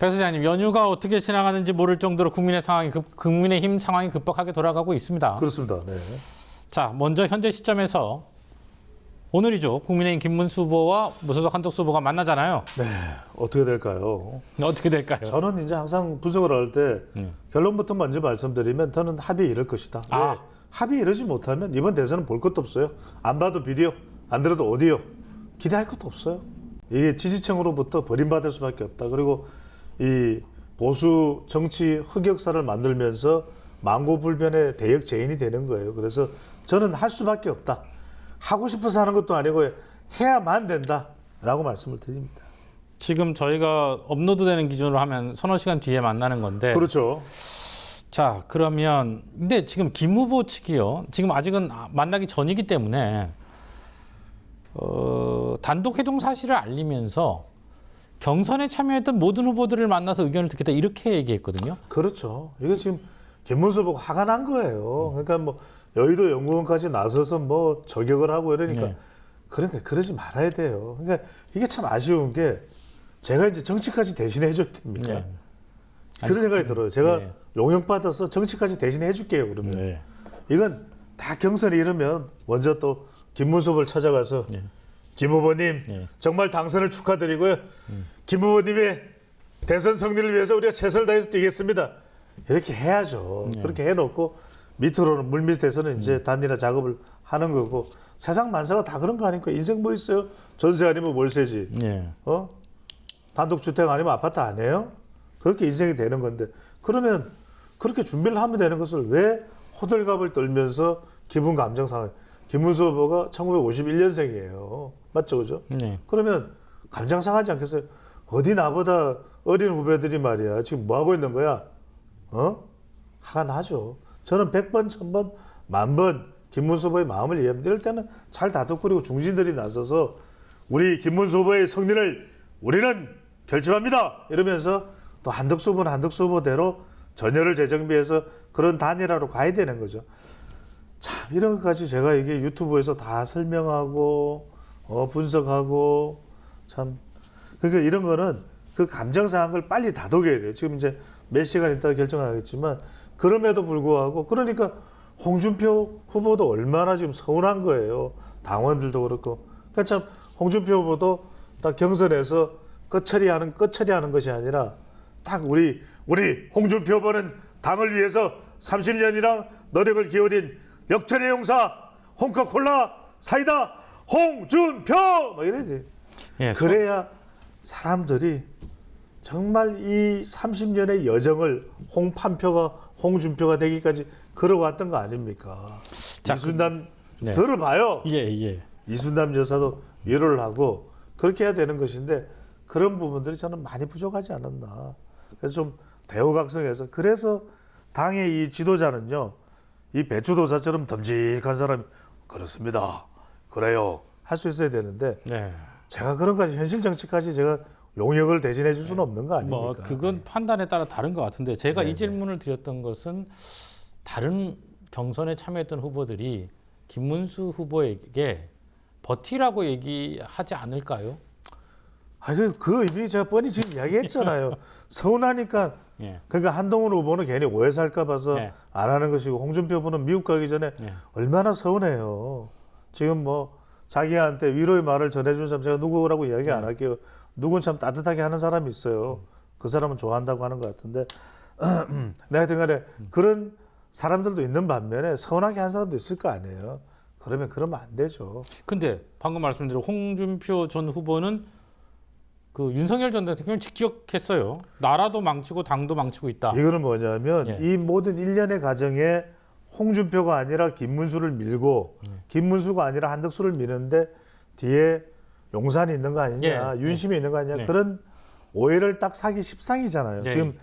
배 소장님, 연휴가 어떻게 지나가는지 모를 정도로 국민의힘 상황이 급박하게 돌아가고 있습니다. 그렇습니다. 네. 자, 먼저 현재 시점에서 오늘이죠. 국민의힘 김문수 후보와 무소속 한덕수 후보가 만나잖아요. 네. 어떻게 될까요? 어떻게 될까요? 저는 이제 항상 분석을 할 때 결론부터 먼저 말씀드리면 저는 합의에 이를 것이다. 왜? 합의에 이르지 못하면 이번 대선은 볼 것도 없어요. 안 봐도 비디오, 안 들어도 오디오. 기대할 것도 없어요. 이게 지지층으로부터 버림받을 수밖에 없다. 그리고 이 보수 정치 흑역사를 만들면서 망고불변의 대역죄인이 되는 거예요. 그래서 저는 할 수밖에 없다. 하고 싶어서 하는 것도 아니고 해야만 된다라고 말씀을 드립니다. 지금 저희가 업로드되는 기준으로 하면 서너 시간 뒤에 만나는 건데. 그렇죠. 자, 그러면 근데 지금 김 후보 측이요. 지금 아직은 만나기 전이기 때문에 단독 회동 사실을 알리면서 경선에 참여했던 모든 후보들을 만나서 의견을 듣겠다 이렇게 얘기했거든요. 그렇죠. 이게 지금 김문수 보고 화가 난 거예요. 그러니까 뭐 여의도 연구원까지 나서서 뭐 저격을 하고 이러니까 네. 그러니까 그러지 말아야 돼요. 그러니까 이게 참 아쉬운 게 제가 이제 정치까지 대신해 해줘야 됩니까? 네. 그런 생각이 들어요. 제가 네. 용역받아서 정치까지 대신해 해줄게요. 그러면 네. 이건 다 경선이 이르면 먼저 또 김문수 후보를 찾아가서 네. 김 후보님 네. 정말 당선을 축하드리고요. 김 후보님의 대선 승리를 위해서 우리가 최선을 다해서 뛰겠습니다. 이렇게 해야죠. 그렇게 해놓고 밑으로는 물밑에서는 이제 단일화 작업을 하는 거고 세상 만사가 다 그런 거 아닙니까? 인생 뭐 있어요? 전세 아니면 월세지. 네. 단독주택 아니면 아파트 안 해요? 그렇게 인생이 되는 건데 그러면 그렇게 준비를 하면 되는 것을 왜 호들갑을 떨면서 기분 감정 상해. 김문수 후보가 1951년생이에요. 맞죠? 그죠? 네. 그러면 감정 상하지 않겠어요? 어디 나보다 어린 후배들이 말이야. 지금 뭐 하고 있는 거야? 화가 나죠. 저는 100번, 1000번, 10,000번 김문수 후보의 마음을 이해합니다. 이럴 때는 잘 다독거리고 중진들이 나서서 우리 김문수 후보의 승리를 우리는 결집합니다. 이러면서 또 한덕수 후보는 한덕수 후보대로 전열을 재정비해서 그런 단일화로 가야 되는 거죠. 참 이런 것까지 제가 이게 유튜브에서 다 설명하고 분석하고 참 그러니까 이런 거는 그 감정 상한 걸 빨리 다독여야 돼요. 지금 이제 몇 시간 있다가 결정하겠지만 그럼에도 불구하고 그러니까 홍준표 후보도 얼마나 지금 서운한 거예요. 당원들도 그렇고. 그러니까 참 홍준표 후보도 딱 경선에서 끝처리하는 것이 아니라 딱 우리 홍준표 후보는 당을 위해서 30년이나 노력을 기울인 역전의 용사 홍카콜라 사이다 홍준표 막 이래야지. 예, 그래야 사람들이 정말 이 30년의 여정을 홍판표가 홍준표가 되기까지 걸어왔던 거 아닙니까? 자, 이순남 네. 들어봐요. 예. 이순남 여사도 위로를 하고 그렇게 해야 되는 것인데 그런 부분들이 저는 많이 부족하지 않았나. 그래서 좀 대우각성해서 그래서 당의 이 지도자는요. 이 배추도사처럼 듬직한 사람이 그렇습니다. 그래요. 할 수 있어야 되는데 네. 제가 그런 까지 현실 정치까지 제가 용역을 대신해 줄 수는 없는 거 아닙니까? 뭐 그건 판단에 따라 다른 것 같은데 제가 네네. 이 질문을 드렸던 것은 다른 경선에 참여했던 후보들이 김문수 후보에게 버티라고 얘기하지 않을까요? 그 의미 제가 뻔히 지금 이야기했잖아요. 서운하니까 예. 그러니까 한동훈 후보는 괜히 오해 살까 봐서 네. 안 하는 것이고 홍준표 후보는 미국 가기 전에 네. 얼마나 서운해요. 지금 뭐 자기한테 위로의 말을 전해준 사람 제가 누구라고 이야기 안 할게요. 누군 참 따뜻하게 하는 사람이 있어요. 그 사람은 좋아한다고 하는 것 같은데 내가 하여튼간에 그런 사람들도 있는 반면에 서운하게 한 사람도 있을 거 아니에요. 그러면 안 되죠. 근데 방금 말씀드린 홍준표 전 후보는 그 윤석열 전 대통령을 직격했어요. 나라도 망치고 당도 망치고 있다. 이거는 뭐냐면 예. 이 모든 일련의 과정에 홍준표가 아니라 김문수를 밀고 김문수가 아니라 한덕수를 미는데 뒤에 용산이 있는 거 아니냐, 예. 윤심이 있는 거 아니냐 네. 그런 오해를 딱 사기 십상이잖아요. 네. 지금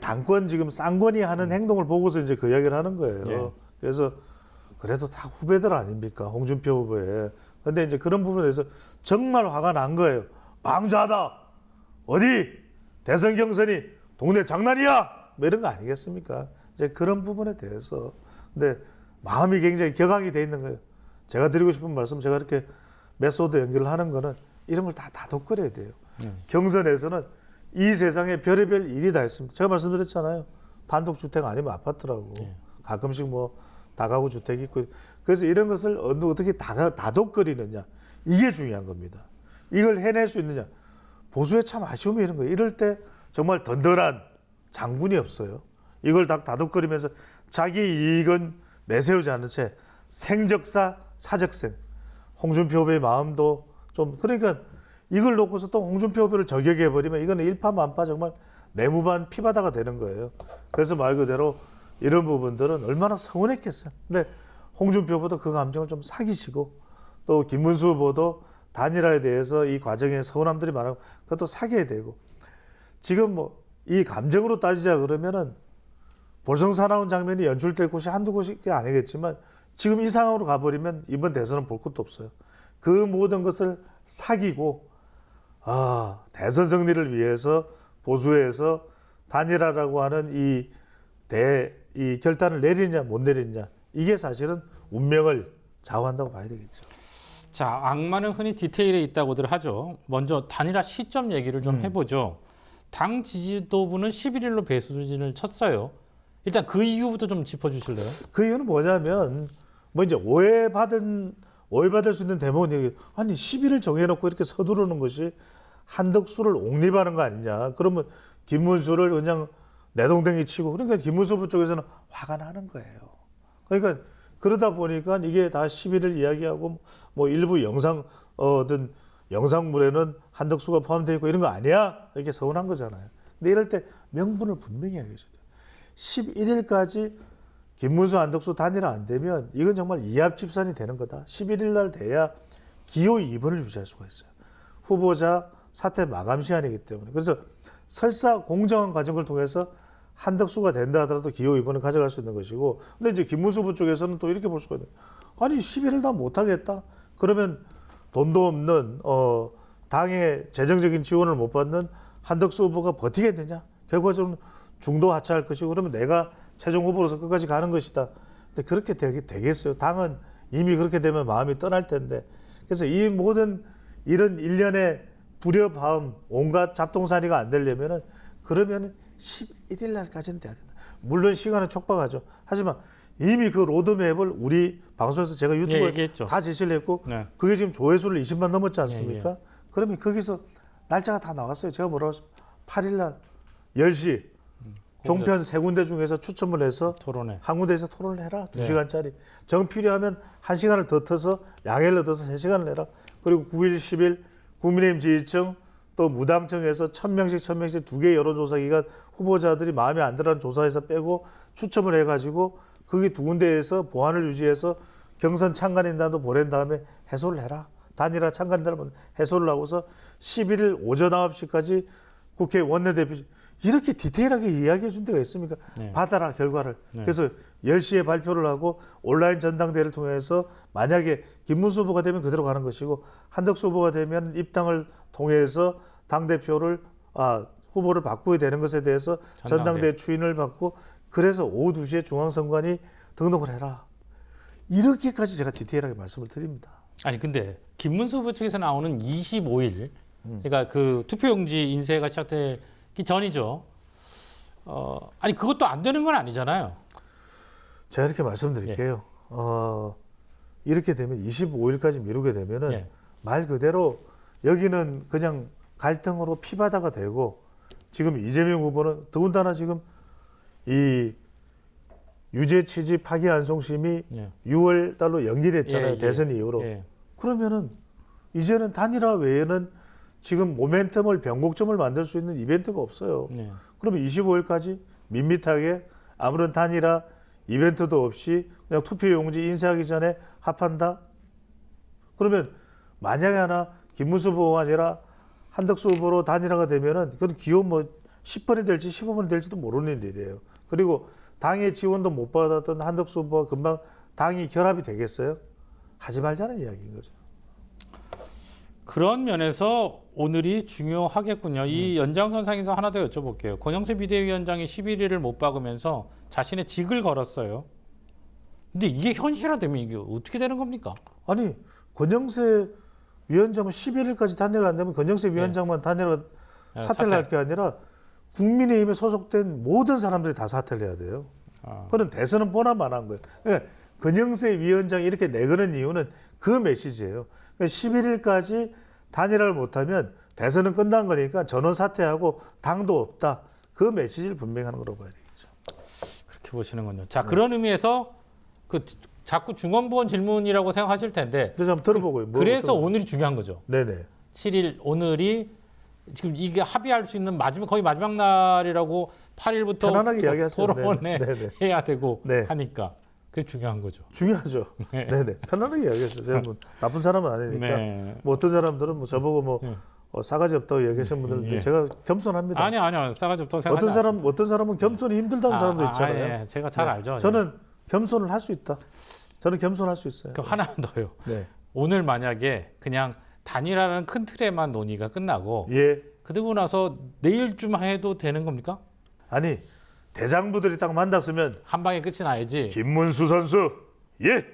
당권 지금 쌍권이 하는 행동을 보고서 이제 그 이야기를 하는 거예요. 네. 그래서 그래도 다 후배들 아닙니까 홍준표 후보에. 근데 이제 그런 부분에 대해서 정말 화가 난 거예요. 방자하다. 어디 대선 경선이 동네 장난이야? 뭐 이런 거 아니겠습니까? 이제 그런 부분에 대해서 근데 마음이 굉장히 격앙이 돼 있는 거예요. 제가 드리고 싶은 말씀 제가 이렇게 메소드 연결을 하는 거는 이런 걸 다 다독거려야 돼요. 경선에서는 이 세상에 별의별 일이 다 있습니다. 제가 말씀드렸잖아요. 단독주택 아니면 아파트라고. 가끔씩 뭐 다가구 주택이 있고. 그래서 이런 것을 어떻게 다독거리느냐. 이게 중요한 겁니다. 이걸 해낼 수 있느냐. 보수의 참 아쉬움이 이런 거예요. 이럴 때 정말 든든한 장군이 없어요. 이걸 다 다독거리면서 자기 이익은 내세우지 않은 채 생적사 사적생. 홍준표 후보의 마음도 좀 그러니까 이걸 놓고서 또 홍준표 후보를 저격해버리면 이거는 일파만파 정말 내무반 피바다가 되는 거예요. 그래서 말 그대로 이런 부분들은 얼마나 서운했겠어요. 근데 홍준표 후보도 그 감정을 좀 사기시고 또 김문수 후보도 단일화에 대해서 이 과정에 서운함들이 많아요. 그것도 사귀어야 되고 지금 뭐 이 감정으로 따지자 그러면은 볼성사 나온 장면이 연출될 곳이 한두 곳이 아니겠지만 지금 이 상황으로 가버리면 이번 대선은 볼 것도 없어요. 그 모든 것을 사귀고 대선 승리를 위해서 보수에서 단일화라고 하는 이 결단을 내리냐 못 내리냐 이게 사실은 운명을 좌우한다고 봐야 되겠죠. 자, 악마는 흔히 디테일에 있다고들 하죠. 먼저 단일화 시점 얘기를 좀 해보죠. 당 지지도부는 11일로 배수진을 쳤어요. 일단 그 이유부터 좀 짚어주실래요? 그 이유는 뭐냐면 뭐 이제 오해받을 수 있는 대목은 아니 10일을 정해놓고 이렇게 서두르는 것이 한덕수를 옹립하는 거 아니냐. 그러면 김문수를 그냥 내동댕이 치고 그러니까 김문수 후보 쪽에서는 화가 나는 거예요. 그러니까 그러다 보니까 이게 다 11일 이야기하고 뭐 일부 영상물에는 한덕수가 포함되어 있고 이런 거 아니야? 이렇게 서운한 거잖아요. 근데 이럴 때 명분을 분명히 하겠어요. 11일까지 김문수 한덕수 단일화 안 되면 이건 정말 이합집산이 되는 거다. 11일 날 돼야 기호 2번을 유지할 수가 있어요. 후보자 사퇴 마감 시간이기 때문에. 그래서 설사 공정한 과정을 통해서 한덕수가 된다 하더라도 기호 2번을 가져갈 수 있는 것이고 근데 이제 김문수 후보 쪽에서는 또 이렇게 볼 수가 있는 아니 11일 다 못하겠다. 그러면 돈도 없는 당의 재정적인 지원을 못 받는 한덕수 후보가 버티겠느냐. 결과적으로 중도 하차할 것이고 그러면 내가 최종 후보로서 끝까지 가는 것이다. 근데 그렇게 되겠어요. 당은 이미 그렇게 되면 마음이 떠날 텐데. 그래서 이 모든 이런 일련의 불협화음, 온갖 잡동사니가 안 되려면은 그러면은 11일 날까지는 돼야 된다. 물론 시간은 촉박하죠. 하지만 이미 그 로드맵을 우리 방송에서 제가 유튜브에 다 제시를 했고 그게 지금 조회수를 20만 넘었지 않습니까? 그러면 거기서 날짜가 다 나왔어요. 제가 뭐라고 했습니까? 8일 날 10시 종편 세 군데 중에서 추첨을 해서 한 군데에서 토론을 해라. 2시간짜리. 정 필요하면 1시간을 더 터서 양해를 얻어서 3시간을 해라. 그리고 9일, 10일 국민의힘 지지층 또 무당청에서 1000명씩 2개 여론조사기관 후보자들이 마음에 안 들어하는 조사에서 빼고 추첨을 해가지고 거기 두 군데에서 보안을 유지해서 경선 참관인단도 보낸 다음에 해소를 해라. 단일화 참관인단을 해소를 하고서 11일 오전 9시까지 국회 원내대표 이렇게 디테일하게 이야기해 준 데가 있습니까? 받아라 결과를. 그래서 10시에 발표를 하고 온라인 전당대회를 통해서 만약에 김문수 후보가 되면 그대로 가는 것이고 한덕수 후보가 되면 입당을 통해서 당대표를 후보를 바꾸게 되는 것에 대해서 전당대회 추인을 받고 그래서 오후 2시에 중앙선관위 등록을 해라. 이렇게까지 제가 디테일하게 말씀을 드립니다. 아니 근데 김문수 후보 측에서 나오는 25일 그러니까 그 투표용지 인쇄가 시작되기 전이죠. 아니 그것도 안 되는 건 아니잖아요. 제가 이렇게 말씀드릴게요. 이렇게 되면 25일까지 미루게 되면은 말 그대로 여기는 그냥 갈등으로 피바다가 되고 지금 이재명 후보는 더군다나 지금 이 유죄 취지 파기 안송심이 6월 달로 연기됐잖아요. 대선 이후로. 그러면은 이제는 단일화 외에는 지금 모멘텀을 변곡점을 만들 수 있는 이벤트가 없어요. 그러면 25일까지 밋밋하게 아무런 단일화 이벤트도 없이 그냥 투표용지 인쇄하기 전에 합한다? 그러면 만약에 하나 김문수 후보가 아니라 한덕수 후보로 단일화가 되면은 그건 기호 뭐 10번이 될지 15번이 될지도 모르는 일이에요. 그리고 당의 지원도 못 받았던 한덕수 후보가 금방 당이 결합이 되겠어요? 하지 말자는 이야기인 거죠. 그런 면에서 오늘이 중요하겠군요. 이 연장선상에서 하나 더 여쭤볼게요. 권영세 비대위원장이 11일을 못 박으면서 자신의 직을 걸었어요. 근데 이게 현실화되면 이게 어떻게 되는 겁니까? 아니 권영세 위원장은 11일까지 단일화 안 되면 권영세 위원장만 단일화 사퇴를 할 게 아니라 국민의힘에 소속된 모든 사람들이 다 사퇴를 해야 돼요. 그런 대선은 보나마나한 거예요. 그러니까 권영세 위원장이 이렇게 내거는 이유는 그 메시지예요. 그러니까 11일까지 단일화를 못하면 대선은 끝난 거니까 전원 사퇴하고 당도 없다. 그 메시지를 분명히 하는 거라고 봐야 되겠죠. 그렇게 보시는군요. 자, 그런 의미에서 그 자꾸 중언부언 질문이라고 생각하실 텐데 그래서 한번 들어보고요. 그래서 오늘이 중요한 거죠. 네네. 7일 오늘이 지금 이게 합의할 수 있는 거의 마지막 날이라고 8일부터 편안하게 이야기하세요. 토론회 네네. 해야 되고 네. 하니까 그게 중요한 거죠. 중요하죠. 네. 네네. 편안하게 이야기하세요. 제가 뭐 나쁜 사람은 아니니까. 네. 뭐 어떤 사람들은 뭐 저보고 뭐 싸가지 없다고 얘기하시는 분들은 예. 제가 겸손합니다. 아니요. 싸가지 없다고 생각하지 어떤 사람은 겸손이 힘들다는 사람도 있잖아요. 예. 제가 잘 알죠. 저는 겸손을 할 수 있다. 저는 겸손할 수 있어요. 그 하나 더요. 네. 오늘 만약에 그냥 단일화라는 큰 틀에만 논의가 끝나고 예. 그러고 나서 내일쯤 해도 되는 겁니까? 아니 대장부들이 딱 만났으면 한 방에 끝이 나야지. 김문수 선수 예,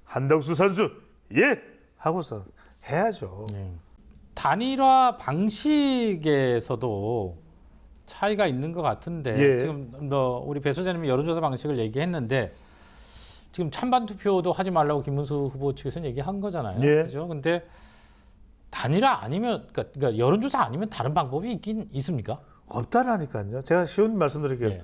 한덕수 선수 예 하고서 해야죠. 단일화 방식에서도 차이가 있는 것 같은데 예. 지금 우리 배 소장님이 여론조사 방식을 얘기했는데 지금 찬반 투표도 하지 말라고 김문수 후보 측에서는 얘기한 거잖아요. 예. 그죠? 근데 단일화 아니면 그러니까 여론조사 아니면 다른 방법이 있긴 있습니까? 없다라니까요. 제가 쉬운 말씀드릴게요. 예.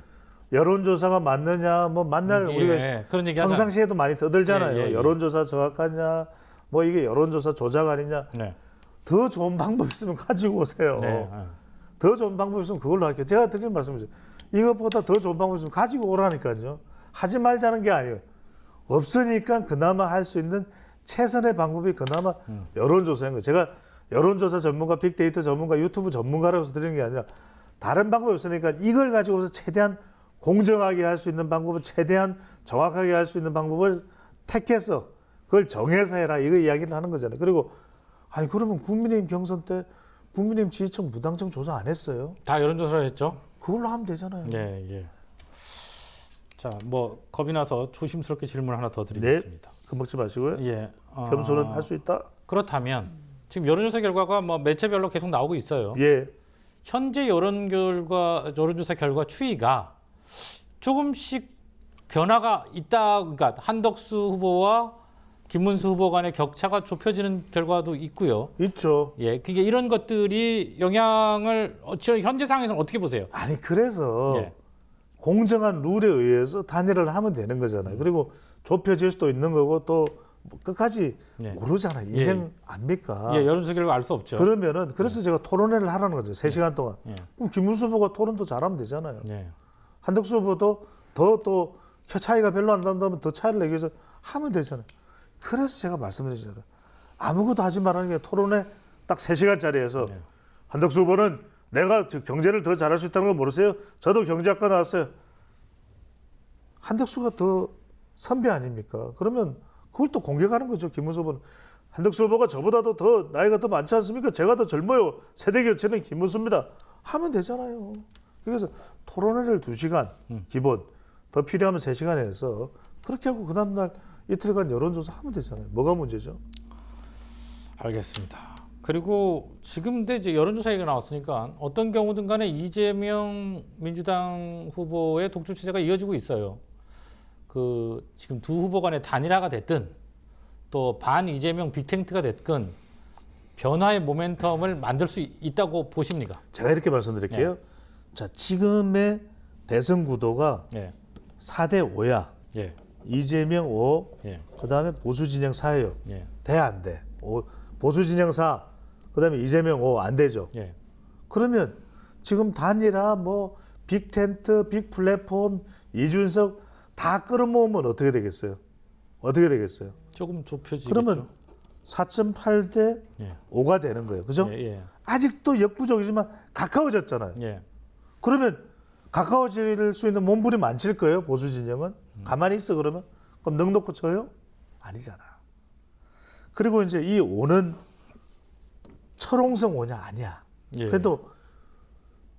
여론조사가 맞느냐, 뭐 만날 우리가 그런 얘기 하잖아요. 평상시에도 많이 떠들잖아요. 예. 여론조사 정확하냐, 뭐 이게 여론조사 조작 아니냐. 네. 더 좋은 방법 있으면 가지고 오세요. 네. 더 좋은 방법 있으면 그걸로 할게요. 제가 드리는 말씀이죠. 이것보다 더 좋은 방법 있으면 가지고 오라니까요. 하지 말자는 게 아니에요. 없으니까 그나마 할 수 있는 최선의 방법이 그나마 여론조사인 거예요. 제가 여론조사 전문가, 빅데이터 전문가, 유튜브 전문가라고 드리는 게 아니라 다른 방법이 없으니까 이걸 가지고서 최대한 공정하게 할 수 있는 방법을 최대한 정확하게 할 수 있는 방법을 택해서 그걸 정해서 해라 이거 이야기를 하는 거잖아요. 그리고 아니 그러면 국민의힘 경선 때 국민의힘 지지층 무당층 조사 안 했어요? 다 여론조사를 했죠. 그걸로 하면 되잖아요. 예. 자, 뭐 겁이 나서 조심스럽게 질문 하나 더 드리겠습니다. 겁먹지 마시고요. 예. 겸손은 할 수 있다. 그렇다면 지금 여론조사 결과가 뭐 매체별로 계속 나오고 있어요. 예. 현재 여론조사 결과 추이가 조금씩 변화가 있다. 그러니까 한덕수 후보와 김문수 후보 간의 격차가 좁혀지는 결과도 있고요. 있죠. 예, 그게 이런 것들이 영향을 현재 상황에서는 어떻게 보세요? 아니 그래서 예. 공정한 룰에 의해서 단일화를 하면 되는 거잖아요. 그리고 좁혀질 수도 있는 거고 또뭐 끝까지 예. 모르잖아요. 인생 압니까? 예, 여론조사 결과 알 수 없죠. 그러면은 그래서 제가 토론회를 하라는 거죠. 3시간 동안. 예. 그럼 김문수 후보가 토론도 잘하면 되잖아요. 예. 한덕수 후보도 더 또 차이가 별로 안 난다면 더 차이를 내기 위해서 하면 되잖아요. 그래서 제가 말씀드리잖아요. 아무것도 하지 말라는 게 토론회 딱 3시간짜리에서 네. 한덕수 후보는 내가 경제를 더 잘할 수 있다는 거 모르세요? 저도 경제학과 나왔어요. 한덕수가 더 선배 아닙니까? 그러면 그걸 또 공격하는 거죠. 김문수 후보는. 한덕수 후보가 저보다도 더 나이가 더 많지 않습니까? 제가 더 젊어요. 세대 교체는 김문수입니다. 하면 되잖아요. 그래서 토론회를 2시간 기본, 더 필요하면 3시간 해서 그렇게 하고 그 다음날 이틀간 여론조사 하면 되잖아요. 뭐가 문제죠? 알겠습니다. 그리고 지금 근데 이제 여론조사 얘기가 나왔으니까 어떤 경우든 간에 이재명 민주당 후보의 독주 체제가 이어지고 있어요. 그 지금 두 후보 간의 단일화가 됐든 또 반 이재명 빅텐트가 됐건 변화의 모멘텀을 만들 수 있다고 보십니까? 제가 이렇게 말씀드릴게요. 자, 지금의 대선 구도가 예. 4대 5야. 예. 이재명 5, 예. 그다음에 보수 진영 4예요. 예. 돼 안 돼? 보수 진영 4, 그다음에 이재명 5 안 되죠. 예. 그러면 지금 단일화 뭐 빅텐트, 빅플랫폼, 이준석 다 끌어모으면 어떻게 되겠어요? 어떻게 되겠어요? 조금 좁혀지겠죠. 그러면 4.8대 예. 5가 되는 거예요. 그죠? 예. 예. 아직도 역부족이지만 가까워졌잖아요. 예. 그러면 가까워질 수 있는 몸부림 많칠 거예요. 보수 진영은. 가만히 있어 그러면. 그럼 넉넉고 져요? 아니잖아. 그리고 이제 이 5는 철옹성 5냐 아니야. 예. 그래도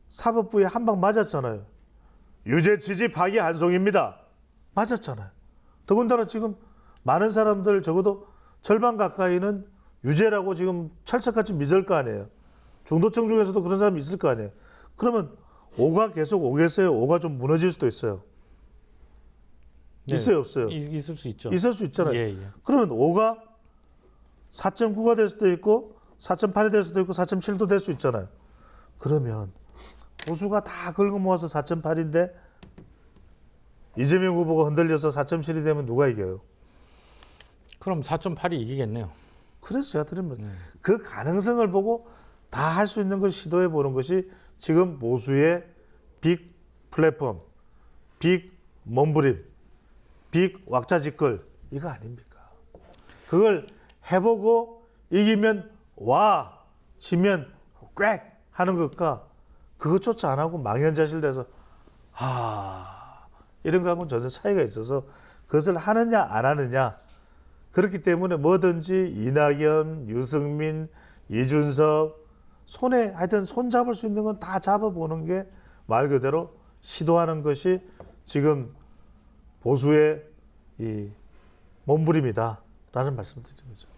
사법부에 한 방 맞았잖아요. 유죄 취지 파기 한송입니다. 맞았잖아요. 더군다나 지금 많은 사람들 적어도 절반 가까이는 유죄라고 지금 철석같이 믿을 거 아니에요. 중도층 중에서도 그런 사람이 있을 거 아니에요. 그러면 5가 계속 오겠어요? 5가 좀 무너질 수도 있어요. 네. 있어요, 없어요? 있을 수 있죠. 있을 수 있잖아요. 예, 예. 그러면 5가 4.9가 될 수도 있고 4.8이 될 수도 있고 4.7도 될 수 있잖아요. 그러면 보수가 다 긁어 모아서 4.8인데 이재명 후보가 흔들려서 4.7이 되면 누가 이겨요? 그럼 4.8이 이기겠네요. 그래서 제가 들으면 그 가능성을 보고 다 할 수 있는 걸 시도해 보는 것이 지금 보수의 빅 플랫폼, 빅 몸부림, 빅 왁자지껄 이거 아닙니까? 그걸 해보고 이기면 와, 지면 꽥 하는 것과 그것조차 안 하고 망연자실돼서 이런 거하고는 전혀 차이가 있어서 그것을 하느냐 안 하느냐 그렇기 때문에 뭐든지 이낙연, 유승민, 이준석 손에 하여튼 손 잡을 수 있는 건 다 잡아보는 게 말 그대로 시도하는 것이 지금 보수의 이 몸부림이다라는 말씀을 드리는 거죠.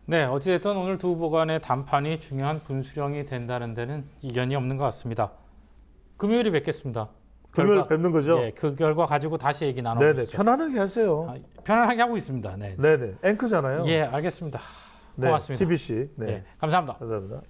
네, 어찌됐든 오늘 두 후보 간의 단판이 중요한 분수령이 된다는 데는 이견이 없는 것 같습니다. 금요일에 뵙겠습니다. 금요일 뵙는 거죠? 네, 그 결과 가지고 다시 얘기 네네, 나눠보시죠. 편안하게 하세요. 편안하게 하고 있습니다. 네. 네네, 앵커잖아요. 예, 알겠습니다. 네, 고맙습니다. TBC. 네, 예, 감사합니다. 감사합니다.